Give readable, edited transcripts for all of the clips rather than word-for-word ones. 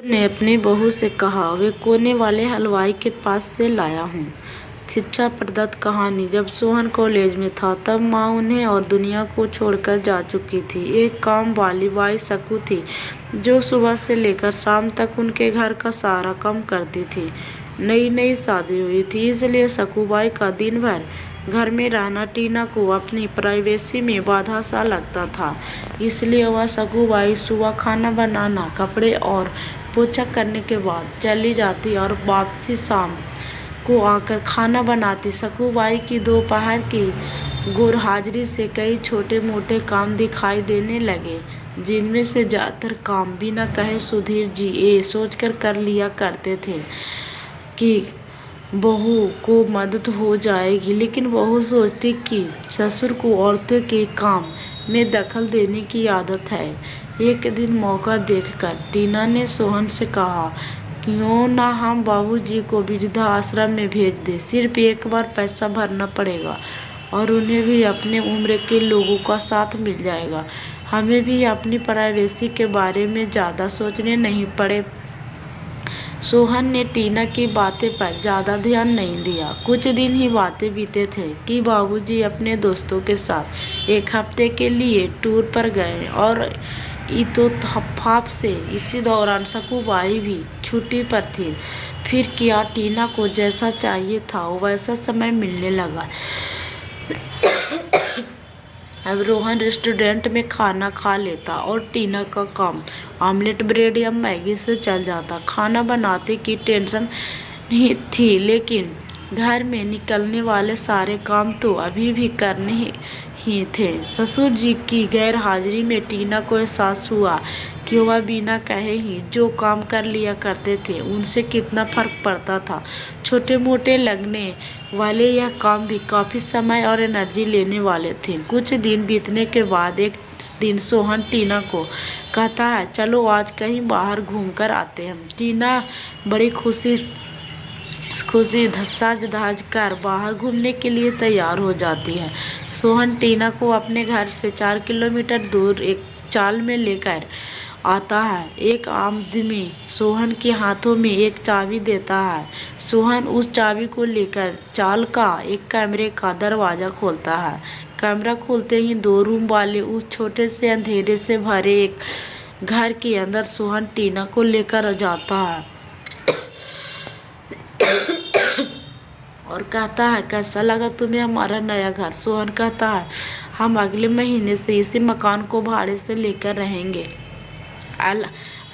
ने अपनी बहू से कहा, वे कोने वाले हलवाई के पास से लाया हूँ। शिक्षा प्रदत्त कहानी। जब सोहन कॉलेज में था तब माँ उन्हें और दुनिया को छोड़कर जा चुकी थी। एक काम वाली बाई सकू थी जो सुबह से लेकर शाम तक उनके घर का सारा काम करती थी। नई नई शादी हुई थी, इसलिए सकूबाई का दिन भर घर में रहना टीना को अपनी प्राइवेसी में बाधा सा लगता था। इसलिए वह सकूबाई सुबह खाना बनाना, कपड़े और पोछा करने के बाद चली जाती और वापसी शाम को आकर खाना बनाती। सकूबाई की दोपहर की गैरहाजिरी से कई छोटे मोटे काम दिखाई देने लगे, जिनमें से ज़्यादातर काम बिना कहे सुधीर जी ये सोचकर कर लिया करते थे कि बहू को मदद हो जाएगी, लेकिन बहू सोचती कि ससुर को औरतों के काम में दखल देने की आदत है। एक दिन मौका देखकर टीना ने सोहन से कहा, क्यों ना हम बाबूजी को वृद्धा आश्रम में भेज दें। सिर्फ एक बार पैसा भरना पड़ेगा और उन्हें भी अपने उम्र के लोगों का साथ मिल जाएगा। हमें भी अपनी प्राइवेसी के बारे में ज़्यादा सोचने नहीं पड़े। सोहन ने टीना की बातें पर ज़्यादा ध्यान नहीं दिया। कुछ दिन ही बातें बीते थे कि बाबूजी अपने दोस्तों के साथ एक हफ्ते के लिए टूर पर गए और इत्तेफाक से इसी दौरान सकूबाई भी छुट्टी पर थी। फिर क्या टीना को जैसा चाहिए था वैसा समय मिलने लगा। अब रोहन रेस्टोरेंट में खाना खा लेता और टीना का काम ऑमलेट, ब्रेड या मैगी से चल जाता। खाना बनाने की टेंशन नहीं थी, लेकिन घर में निकलने वाले सारे काम तो अभी भी करने ही थे। ससुर जी की गैर हाजिरी में टीना को एहसास हुआ कि वह बिना कहे ही जो काम कर लिया करते थे उनसे कितना फर्क पड़ता था। छोटे मोटे लगने वाले यह काम भी काफ़ी समय और एनर्जी लेने वाले थे। कुछ दिन बीतने के बाद एक दिन सोहन टीना को कहता है, चलो आज कहीं बाहर घूम कर आते हैं। टीना बड़ी खुशी सज धज कर बाहर घूमने के लिए तैयार हो जाती है। सोहन टीना को अपने घर से 4 किलोमीटर दूर एक चाल में लेकर आता है। एक आदमी सोहन के हाथों में एक चाबी देता है। सोहन उस चाबी को लेकर चाल का एक कमरे का दरवाज़ा खोलता है। कमरा खोलते ही 2 रूम वाले उस छोटे से अंधेरे से भरे एक घर के अंदर सोहन टीना को लेकर जाता है और कहता है, कैसा लगा तुम्हें हमारा नया घर। सोहन कहता है, हम अगले महीने से इसी मकान को भाड़े से लेकर रहेंगे,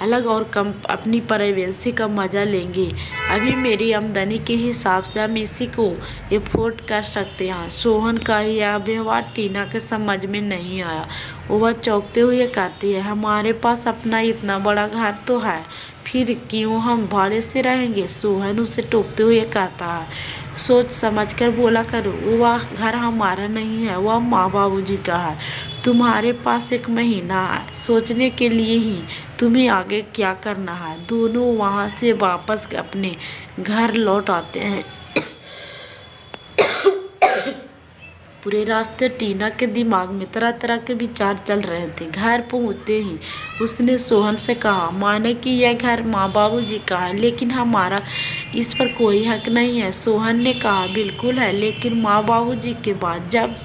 अलग और कम अपनी प्राइवेसी का मज़ा लेंगे। अभी मेरी आमदनी के हिसाब से हम इसी को अफोर्ड कर सकते हैं। सोहन का यह व्यवहार टीना के समझ में नहीं आया। वह चौंकते हुए कहती है, हमारे पास अपना इतना बड़ा घर तो है, फिर क्यों हम भाड़े से रहेंगे। सोहन उसे टोकते हुए कहता है, सोच समझ कर बोला करो, वह घर हमारा नहीं है, वह माँ बाबूजी का है। तुम्हारे पास 1 महीना है सोचने के लिए ही तुम्हें आगे क्या करना है। दोनों वहाँ से वापस अपने घर लौट आते हैं। पूरे रास्ते टीना के दिमाग में तरह तरह के विचार चल रहे थे। घर पहुँचते ही उसने सोहन से कहा, माने कि यह घर माँ बाबूजी का है, लेकिन हमारा इस पर कोई हक नहीं है। सोहन ने कहा, बिल्कुल है, लेकिन माँ बाबूजी के बाद जब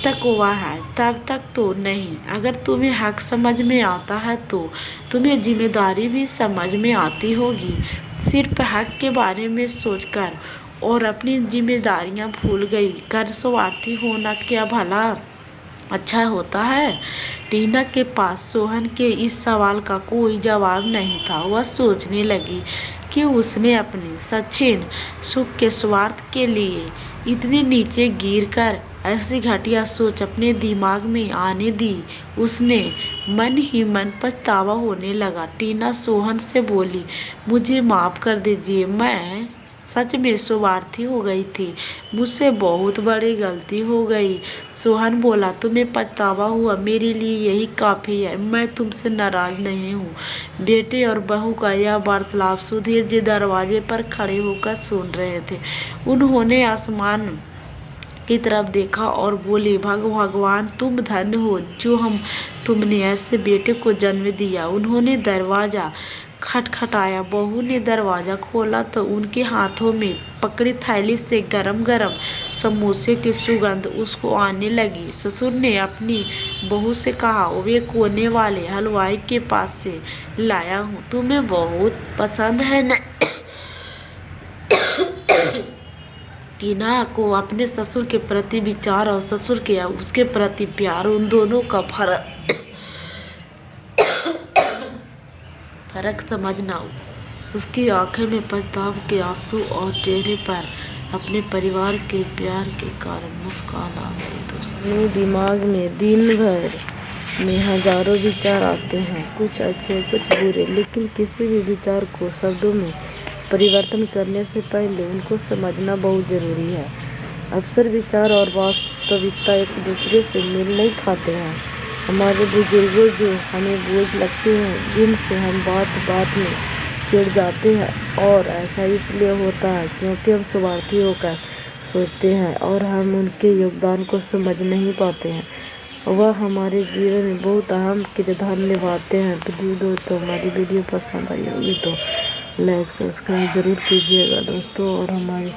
तक वह है तब तक तो नहीं। अगर तुम्हें हक समझ में आता है तो तुम्हें जिम्मेदारी भी समझ में आती होगी। सिर्फ हक के बारे में सोचकर और अपनी जिम्मेदारियां भूल गई कर स्वार्थी होना क्या भला अच्छा होता है। टीना के पास सोहन के इस सवाल का कोई जवाब नहीं था। वह सोचने लगी कि उसने अपने सचिन सुख के स्वार्थ के लिए इतने नीचे गिरकर ऐसी घटिया सोच अपने दिमाग में आने दी। उसने मन ही मन पछतावा होने लगा। टीना सोहन से बोली, मुझे माफ़ कर दीजिए, मैं सच में स्वार्थी हो गई थी, मुझसे बहुत बड़ी गलती हो गई। सोहन बोला, तुम्हें पछतावा हुआ, मेरे लिए यही काफ़ी है, मैं तुमसे नाराज़ नहीं हूँ। बेटे और बहू का यह वार्तालाप सुधीर जी दरवाजे पर खड़े होकर सुन रहे थे। उन्होंने आसमान की तरफ देखा और बोली, भगवान तुम धन्य हो जो तुमने ऐसे बेटे को जन्म दिया। उन्होंने दरवाज़ा खटखटाया। बहू ने दरवाज़ा खोला तो उनके हाथों में पकड़ी थैली से गरम गरम समोसे की सुगंध उसको आने लगी। ससुर ने अपनी बहू से कहा, वे कोने वाले हलवाई के पास से लाया हूँ, तुम्हें बहुत पसंद है न? टीना को अपने ससुर के प्रति विचार और ससुर के उसके प्रति प्यार, उन दोनों का फर्क समझना। उसकी आंखें में पछतावा के आंसू और चेहरे पर अपने परिवार के प्यार के कारण मुस्कान आ गई। दोस्तों, दिमाग में दिन भर में हजारों विचार आते हैं, कुछ अच्छे कुछ बुरे, लेकिन किसी भी विचार को शब्दों में परिवर्तन करने से पहले उनको समझना बहुत ज़रूरी है। अक्सर विचार और वास्तविकता एक दूसरे से मेल नहीं खाते हैं। हमारे बुजुर्गों जो हमें बोझ लगते हैं, जिनसे हम बात बात में चिढ़ जाते हैं, और ऐसा इसलिए होता है क्योंकि हम स्वार्थी होकर सोचते हैं और हम उनके योगदान को समझ नहीं पाते हैं। वह हमारे जीवन में बहुत अहम किरदार निभाते हैं। तो दोस्तों, हमारी वीडियो पसंद आई होगी तो लाइक सब्सक्राइब ज़रूर कीजिएगा दोस्तों, और हमारे